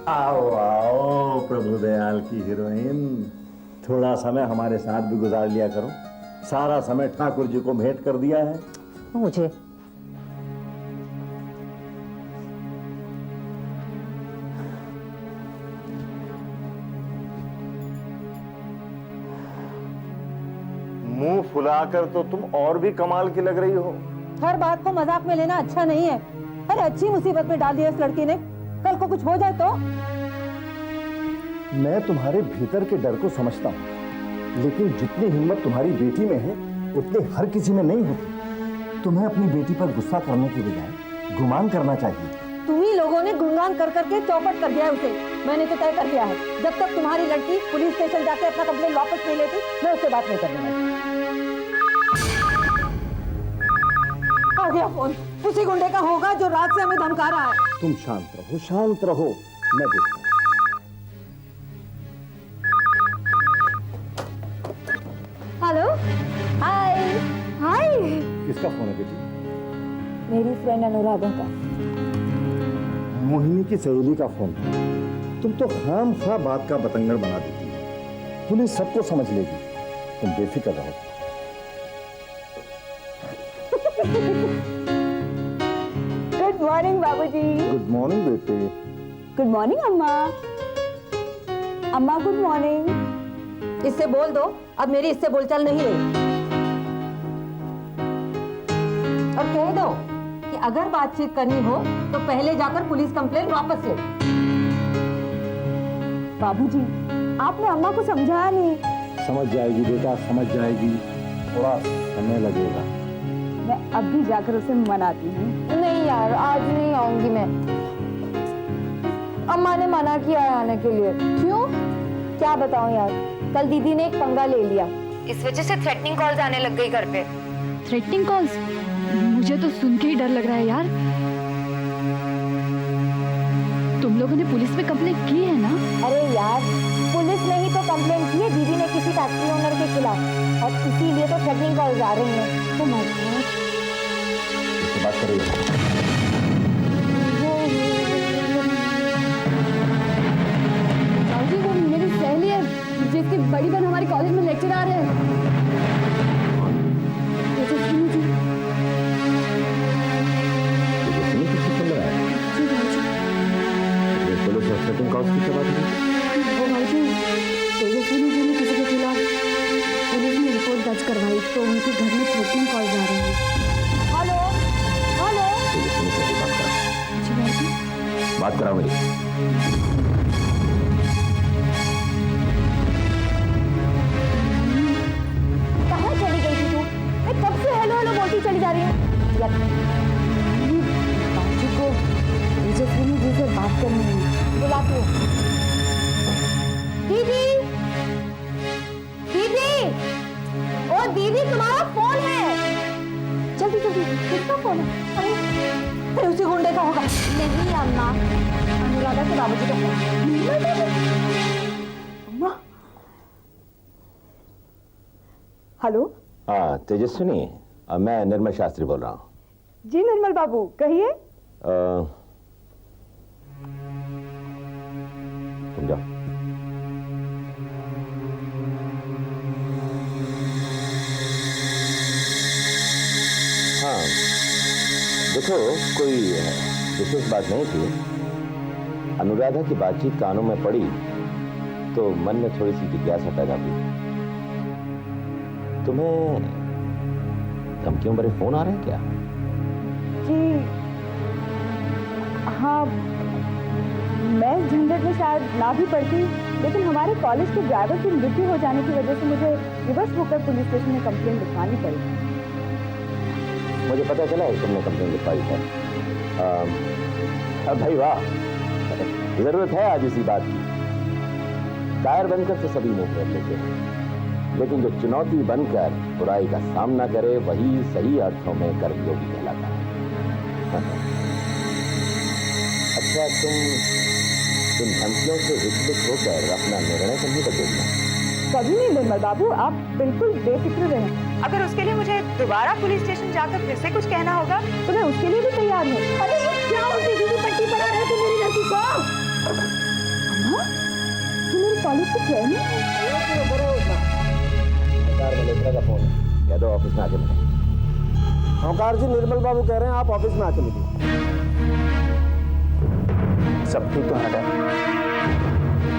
आओ आओ प्रभु दयाल की हीरोइन, थोड़ा समय हमारे साथ भी गुजार लिया करो। सारा समय ठाकुर जी को भेंट कर दिया है। मुझे मुंह फुलाकर तो तुम और भी कमाल की लग रही हो। हर बात को मजाक में लेना अच्छा नहीं है। अरे अच्छी मुसीबत में डाल दिया इस लड़की ने, कल को कुछ हो जाए तो। मैं तुम्हारे भीतर के डर को समझता हूँ, लेकिन जितनी हिम्मत तुम्हारी बेटी में है उतनी हर किसी में नहीं होती। तुम्हें अपनी बेटी पर गुस्सा करने की बजाय गुमान करना चाहिए। तुम ही लोगों ने गुणगान कर करके चौपट कर दिया है उसे। मैंने तो तय कर दिया है, जब तक तुम्हारी लड़की पुलिस स्टेशन जाके अपना कंप्लेंट वापस नहीं लेती, मैं उससे बात नहीं करने वाली। आ गया फोन, उसी गुंडे का होगा जो रात से हमें धमका रहा है। तुम शांत रहो, शांत रहो, मैं देखता हूँ। हेलो, हाय हाय। किसका फोन है बेटी? मेरी फ्रेंड अनुराधा का। मोहिनी की सहेली का फोन। तुम तो खामखा बात का बतंगड़ बना देती हो। पुलिस सबको समझ लेगी, तुम बेफिक्र रहो। गुड मॉर्निंग बाबूजी। गुड मॉर्निंग बेटे। गुड मॉर्निंग अम्मा। अम्मा गुड मॉर्निंग। इससे बोल दो अब मेरी इससे बोलचाल नहीं रही, और कह दो कि अगर बातचीत करनी हो तो पहले जाकर पुलिस कंप्लेंट वापस ले। बाबूजी आपने अम्मा को समझाया नहीं। समझ जाएगी बेटा, समझ जाएगी, थोड़ा समय लगेगा। मैं अब भी जाकर उसे मनाती हूँ। नहीं यार, आज नहीं आऊंगी मैं। अम्मा ने मना किया है आने के लिए। क्यों? क्या बताऊं यार, कल दीदी ने एक पंगा ले लिया, इस वजह से थ्रेटनिंग कॉल्स आने लग गई घर पे। Threatening calls? मुझे तो सुन के ही डर लग रहा है यार। तुम लोगों ने पुलिस में कंप्लेंट की है ना? अरे यार, पुलिस ने ही तो कंप्लेंट की है दीदी ने किसी फैक्ट्री ओनर के खिलाफ, और इसीलिए तो थ्रेटनिंग कॉल्स आ रही हैं। तो मैं बात करेंगे। वो मेरी सहेली है जिसकी बड़ी बहन हमारे कॉलेज में लेक्चरर है। तेजस्विनी जी ने किसी के खिलाफ पुलिस में रिपोर्ट दर्ज करवाई तो उनके घर में थ्रेटनिंग कॉल जा रहे हैं। Hello hello. बात करा मेरी। कहाँ चली गई थी तू? मैं कब से हेलो हेलो बोलती चली जा रही हूँ। बाबूजी को तेजस्विनी जी से बात करनी है, बुलाती हूँ। दीदी दीदी, ओ दीदी तुम्हारा फोन है, जल्दी जल्दी। किसका फोन है? अरे उसी गुंडे का होगा। नहीं अम्मा, अनुराधा के बाबूजी का फोन। अम्मा। हेलो। हाँ तेजस्विनी, मैं निर्मल शास्त्री बोल रहा हूँ। जी निर्मल बाबू कहिए। तुम जाओ। हाँ देखो, कोई विशेष बात नहीं थी। अनुराधा की बातचीत कानों में पड़ी तो मन में थोड़ी सी जिज्ञासा पैदा हुई। तुम्हें धमकियों भरे फोन आ रहे हैं क्या? जी हाँ, मैं इस झंझट में शायद ना भी पड़ती, लेकिन हमारे कॉलेज के ड्राइवर की मृत्यु हो जाने की वजह से मुझे रिवर्स होकर पुलिस स्टेशन में कंप्लेंट लिखवानी पड़ी। मुझे पता चला है तुमने कंप्लेंट लिखवाई है। अब भाई वाह, जरूरत है आज इसी बात की। कायर बनकर तो सभी मुंह कर लेते हैं, लेकिन जो चुनौती बनकर बुराई का सामना करे वही सही अर्थों में कर्मयोगी कहलाता है। अच्छा, तुम धमकियों से विचलित होकर अपना निर्णय कभी बदलना? कभी नहीं निर्मल बाबू, आप बिल्कुल बेफिक्र रहें। अगर उसके लिए मुझे दोबारा पुलिस स्टेशन जाकर फिर से कुछ कहना होगा तो मैं उसके लिए भी तैयार हूँ। अरे क्या उल्टी सीधी पट्टी पड़ा है तू मेरी लड़की को? कॉलेज के चेयरमैन हैं। ओंकार मल्होत्रा का फोन है, कह दो ऑफिस में आके मिले। ओंकार जी, निर्मल बाबू कह रहे हैं आप ऑफिस में आके मिलिए। सब ठीक तो है ना?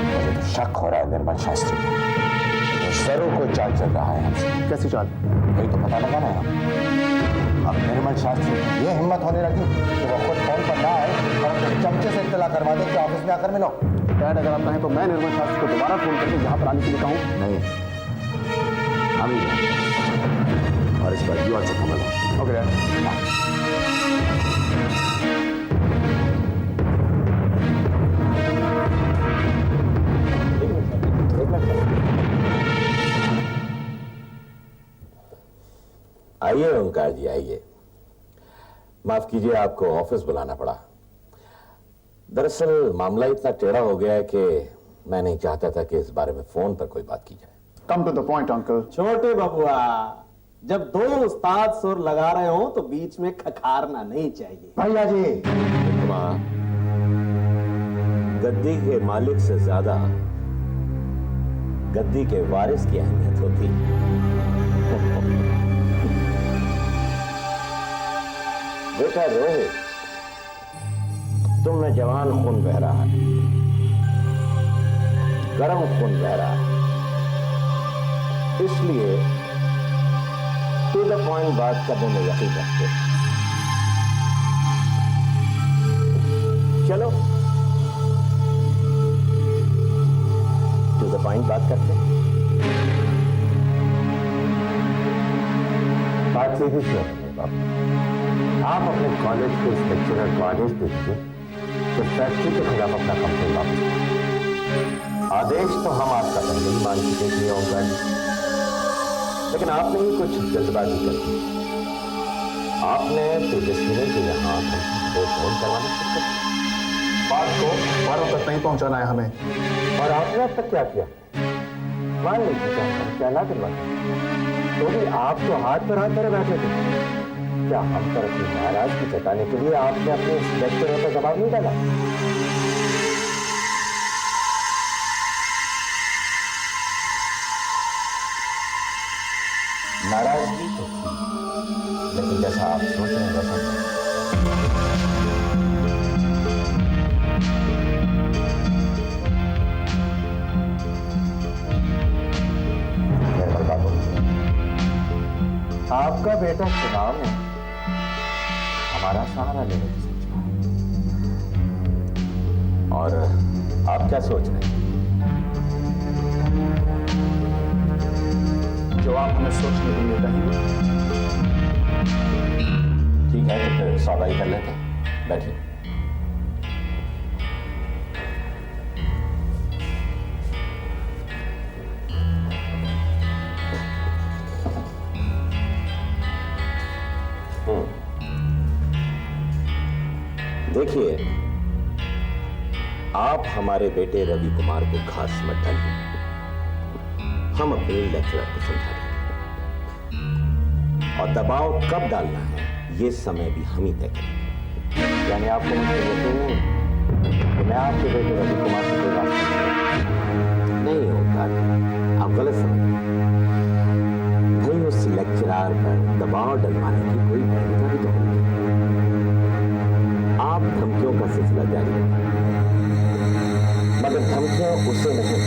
मुझे तो शक हो रहा है निर्मल शास्त्री को। तो जरूर कोई चाल चल रहा है हमसे। कैसी चाल? यही तो पता लगा रहे हैं हम। अब निर्मल शास्त्री की ये हिम्मत होने लगी कि वो खुद फोन पर ना आए और अपने चमचे से इत्तला करवा दे कि ऑफिस में आकर मिलो। डैड, अगर आप कहें तो मैं निर्मल शास्त्री को दोबारा फोन करके यहाँ पर आने के लिए कहूँ। नहीं, हम ही हैं। और इस पर you also come along. Okay dad. आइए ओंकार जी, आइए। माफ कीजिए, आपको ऑफिस बुलाना पड़ा। दरअसल मामला इतना टेढ़ा हो गया है कि मैं नहीं चाहता था कि इस बारे में फोन पर कोई बात की जाए। Come to the point uncle. छोटे बबुआ, जब दो उस्ताद सुर लगा रहे हो तो बीच में खखारना नहीं चाहिए। भैया जी, गद्दी के मालिक से ज्यादा गद्दी के वारिस की अहमियत होती है। बेटा रोहित, तुम में जवान खून बह रहा है, गर्म खून बह रहा है, इसलिए टू द पॉइंट बात करने में यकीन रखते। चलो टू द पॉइंट बात करते। बात सीधी सी है बाबू। आप अपने कॉलेज के इस लेक्चरर को आदेश दीजिए कि फैक्ट्री के खिलाफ अपना कंप्लेन वापस करें। आदेश तो हम आपका पहले ही मान चुके थे ओंकार जी, लेकिन आपने ही कुछ जल्दबाजी कर दी। आपने तेजस्वी के यहाँ फोन करवाने से बात को बारों तक नहीं पहुंचाना है हमें। और आपने अब तक क्या किया? मान लीजिए क्या ना करवाते तो भी आप तो हाथ पर हाथ धरे बैठे थे। क्या हम पर अपनी नाराजगी जताने के लिए आपने अपने लेक्चरों पर जवाब नहीं डाला? नाराजगी तो थी, लेकिन जैसा आप सोच रहे हैं वैसा नहीं। निर्मल बाबू, आपका बेटा चुनाव में हमारा सहारा लेने की सोच रहा है। और आप क्या सोच रहे हैं? जो आप हमें सोचने के लिए कहेंगे। ठीक है, तो फिर सौदा ही कर लेते हैं। बैठिए। देखिए, आप हमारे बेटे रवि कुमार को घास मत डालिए। हम अपने लेक्चरर को समझा देंगे, और दबाव कब डालना है ये समय भी हम ही तय करेंगे। यानी आपको मुझसे यकीन नहीं कि मैं आपके बेटे रवि कुमार से कोई रास्ता नहीं होगा? आप गलत समझ रहे हैं। भाई, उस लेक्चरर पर दबाव डलवाने की कोई भूमिका भी तो होगी। आप धमकियों का सिलसिला जारी रखें, मगर धमकियां उसे नहीं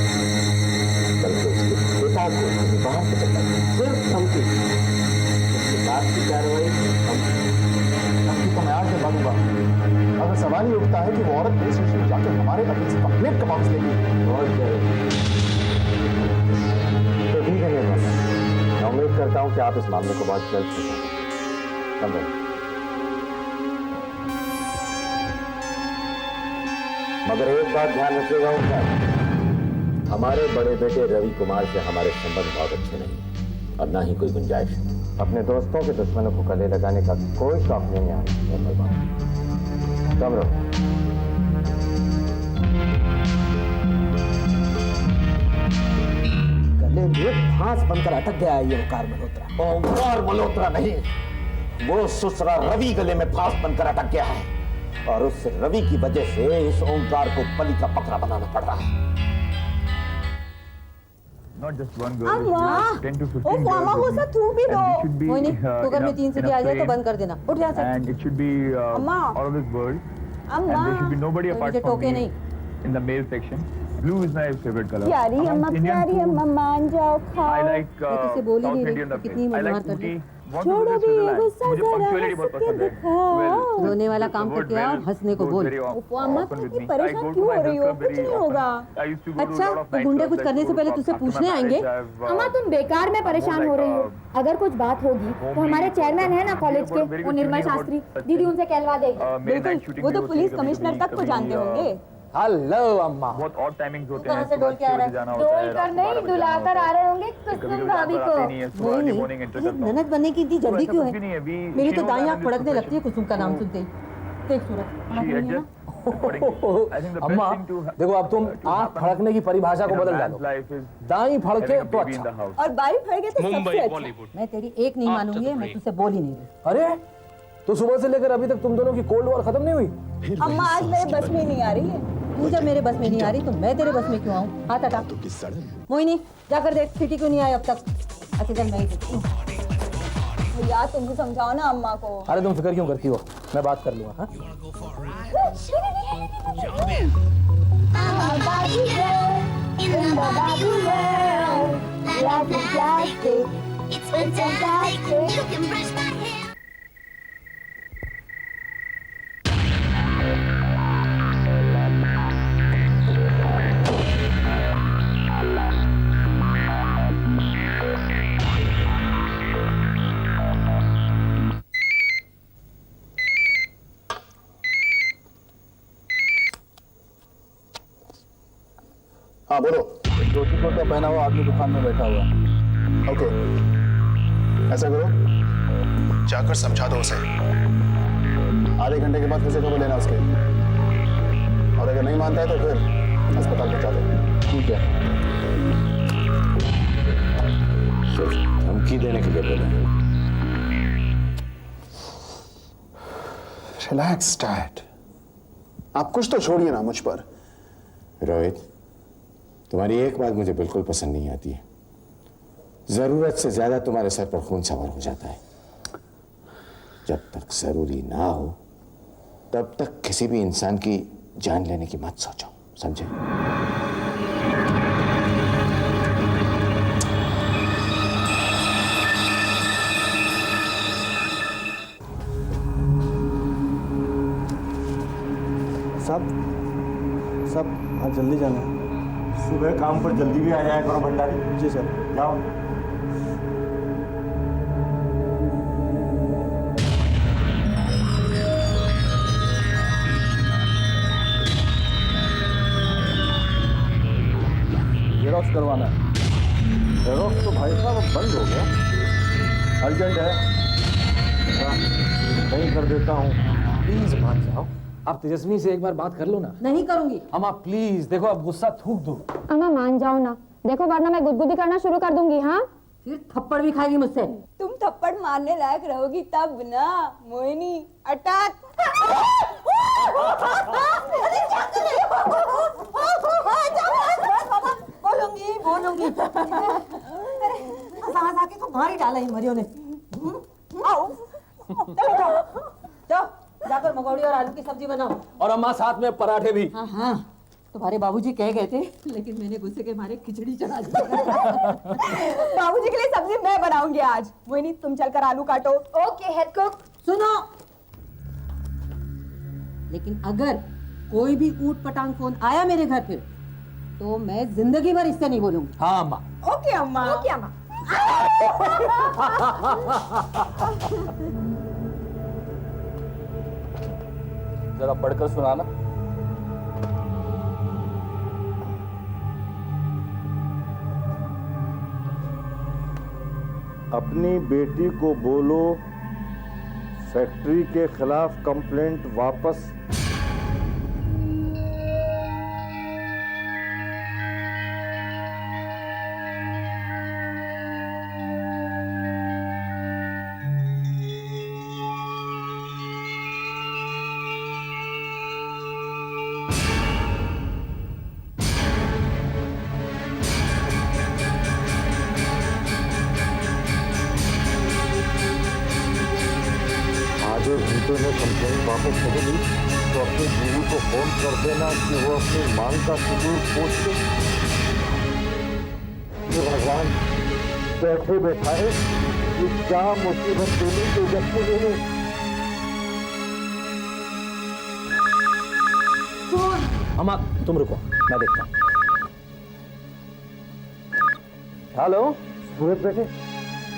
बल्कि उसके पिता को बाहर से चलाएं। सिर्फ धमकी, उसके बाद की कार्रवाई धमकी तो मैं आज से मानूंगा। अगर सवाल ही उठता है कि वो औरत पुलिस स्टेशन में जाकर हमारे अगेंस्ट कंप्लेंट कब वापस लेगी। बहुत जरूरी। तो ठीक है निर्मल, मैं उम्मीद करता हूं कि आप इस मामले को बहुत जल्द समझें। मगर एक बात ध्यान रखिएगा उनका, हमारे बड़े बेटे रवि कुमार से हमारे संबंध बहुत अच्छे नहीं हैं, और ना ही कोई गुंजाइश है। अपने दोस्तों के दुश्मनों को गले लगाने का कोई शौक नहीं है निर्मल बाबू। कम रहो। गले में फांस बनकर अटक गया है ये ओंकार मल्होत्रा। ओंकार मल्होत्रा नहीं, वो ससुरा रवि गले में फांस बनकर अटक गया है, और उस रवि की वजह से इस ओंकार को बलि का बकरा बनाना पड़ रहा है। not just one girl. अम्मा, 10 to 15 ओ मामा girls को with सा me. तू भी दो। And it should be, कोई नहीं, तू अगर in मैं a- 3 in सीढ़ी a आ जाए तो frame. बंद कर देना। उठ यहाँ से। And it should be अम्मा। out of this world. अम्मा, And there should be nobody कोई apart मुझे from टोके me नहीं। in the male section. Blue is my favorite color. प्यारी Amongst अम्मा, Indian प्यारी food, अम्मा, मान जाओ, I खाओ। like मैं तुझसे बोल ही South नहीं रही, Indian कितनी dumpling. I like मज़ा कर Ooty. ली। Want to छोड़ो visit भी, ये Switzerland. गुस्सा मुझे जरा punctuality बहुत हंस के पसंद है. दिखाओ। रोने वाला काम the word करके आओ, well हंसने को goes बोल। very उफ, अम्मा, often तुम with इतनी me. परेशान I go to क्यों my हो रही हो? health club कुछ very नहीं often. होगा। I used to go to अच्छा, a lot of तो night गुंडे clubs. कुछ I करने used से to पहले go तुझसे after पूछने my आएंगे? marriage. I've, अम्मा तुम बेकार में परेशान हो रही हो। अगर कुछ बात होगी तो हमारे चेयरमैन है ना कॉलेज के, वो निर्मल शास्त्री, दीदी उनसे कहलवा देगी। बिल्कुल, वो तो पुलिस कमिश्नर तक को जानते होंगे। हेलो अम्मा। बहुत ऑड टाइमिंग्स होते कहाँ हैं. से डोल के आ रहा है? जाना होता है. डोल कर नहीं, दुलाकर आ रहे होंगे कुसुम भाभी को। वही नहीं, अरे ननद बनने की इतनी जल्दी क्यों है? मेरी तो दाई आँख फड़कने लगती है कुसुम का नाम सुनते ही। देख सूरज, अम्मा देखो, अब तुम आँख फड़कने की परिभाषा को बदल डालो। दाई फड़के तो अच्छा, और बाई फड़के तो सबसे अच्छा। मैं तेरी एक नहीं मानूंगी, मैं तुझसे बोल ही नहीं रही। अरे तो सुबह से लेकर अभी तक तुम दोनों की कोल्ड वॉर खत्म नहीं हुई? अम्मा आज मेरे बस में नहीं आ रही है। तू जब मेरे बस में नहीं आ रही तो मैं तेरे बस में क्यों आऊँ? हाथ हटा। मोहिनी, जाकर देख सिटी क्यों नहीं आई अब तक। अच्छा चल, मैं ही देखती हूँ। भैया तुम भी समझाओ ना अम्मा को। अरे तुम फिक्र क्यों करती हो, मैं बात कर लूंगा। हाँ? हाँ बोलो। धोती कुर्ता पहना हुआ आदमी दुकान में बैठा हुआ है। ओके, ऐसा करो, जाकर समझा दो उसे। आधे घंटे के बाद फिर से खबर लेना उसके, और अगर नहीं मानता है तो फिर अस्पताल पहुंचा दो। ठीक है। सिर्फ धमकी देने के लिए बोले। रिलैक्स डैड, आप कुछ तो छोड़िए ना मुझ पर। रोहित, तुम्हारी एक बात मुझे बिल्कुल पसंद नहीं आती है। जरूरत से ज्यादा तुम्हारे सर पर खून सवार हो जाता है। जब तक जरूरी ना हो तब तक किसी भी इंसान की जान लेने की मत सोचो, समझे? सब आज जल्दी जाना है। सुबह काम पर जल्दी भी आ जाया करो भंडारी। जी सर। जाओ। जेरॉक्स करवाना है। जेरॉक्स तो भाई साहब अब बंद हो गया, अर्जेंट है। नहीं कर देता हूँ। प्लीज मान जाओ, आप तेजस्वी से एक बार बात कर लो ना। नहीं करूंगी। अम्मा प्लीज देखो, आप गुस्सा थूक दो। अम्मा मान जाओ ना, देखो वरना मैं गुदगुदी करना शुरू कर दूंगी। हाँ फिर थप्पड़ भी खाएगी मुझसे। तुम थप्पड़ मारने लायक रहोगी तब ना। मोहिनी अटैक। बोलूंगी बोलूंगी। सांस आके तो मार ही डाला ही मरियो ने। आओ, चलो जाओ, जाओ जाकर मंगोड़ी और आलू की सब्जी बनाओ। और अम्मा साथ में पराठे भी। हाँ हाँ, तुम्हारे बाबूजी कह गए थे, लेकिन मैंने गुस्से के मारे खिचड़ी चढ़ा दी। बाबूजी के लिए सब्जी मैं बनाऊंगी आज। मोहिनी तुम चलकर आलू काटो। Okay head cook. सुनो, लेकिन अगर कोई भी ऊट पटांग फोन आया मेरे घर पे तो मैं जिंदगी भर इससे नहीं बोलूंगी। हाँ अम्मा। ओके अम्मा। ओके अम्मा। जरा पढ़कर सुनाना। अपनी बेटी को बोलो फैक्ट्री के खिलाफ कंप्लेंट वापस। अगर घंटे में कंप्लेंट वापस नहीं ली तो अपनी बीवी को फोन कर देना कि वो अपनी मांग का सुदूर पूछ ले। ये भगवान बैठे बैठाए कि क्या मुसीबत देनी तो जब देने। अम्मा तुम रुको, मैं देखता हूँ। हेलो सूरज बेटे,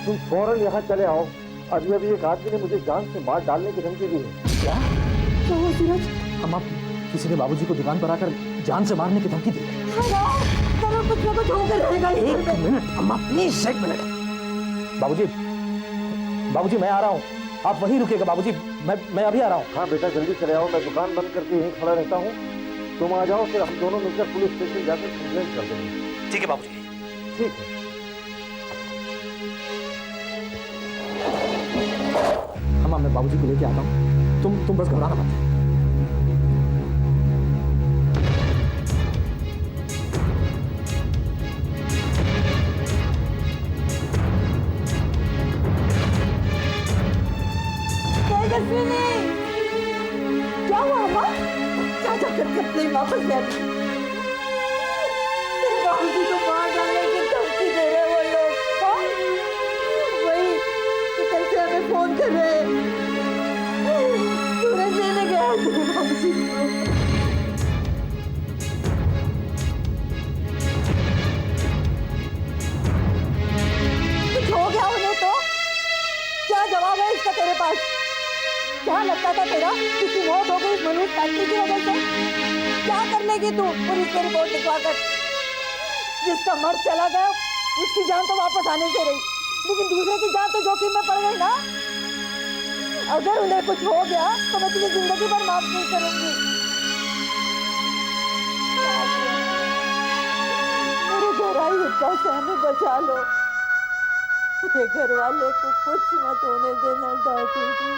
तुम फौरन यहाँ चले आओ। अभी अभी एक आदमी ने मुझे जान से मार डालने की धमकी दी है। क्या? क्या हुआ सूरज? अम्मा किसी ने बाबूजी को दुकान पर आकर जान से मारने की धमकी दी है। चलो कुछ ना कुछ होकर रहेगा। एक मिनट अम्मा, प्लीज एक मिनट। बाबूजी, बाबूजी मैं आ रहा हूँ, आप वहीं रुकिएगा बाबूजी, मैं अभी आ रहा हूँ। हाँ बेटा जल्दी चले आओ, मैं दुकान बंद करके यहीं खड़ा रहता हूँ। तुम आ जाओ, फिर हम दोनों मिलकर पुलिस स्टेशन जाकर कंप्लेंट कर देंगे। ठीक है बाबूजी। ठीक है। अम्मा मैं बाबूजी को लेके आता हूँ, तुम बस घबराना मत। क्या हुआ अम्मा? क्या जाकर कंप्लेंट वापस ले आई? तेरे बाबूजी को मार डालने की धमकी दे रहे वो लोग। हाँ? वही तो कल से हमें फोन कर रहे हैं। सूरज लेने गया तेरे बाबूजी को। कुछ हो गया उन्हें तो? क्या जवाब है इसका तेरे पास? क्या लगता था तेरा किसी मौत हो गई इस मनुष्य फैक्ट्री की वजह से? क्या कर लेगी तू पुलिस में रिपोर्ट लिखवाकर? जिसका मर्द चला गया उसकी जान तो वापस आने से रही, लेकिन दूसरे की जान तो जोखिम में पड़ गई ना। अगर उन्हें कुछ हो गया तो मैं तुझे जिंदगी भर माफ नहीं करूंगी। मेरे घर आई हिस्सा से हमें बचा लो। मेरे घर वाले को कुछ मत होने देना डाकू जी।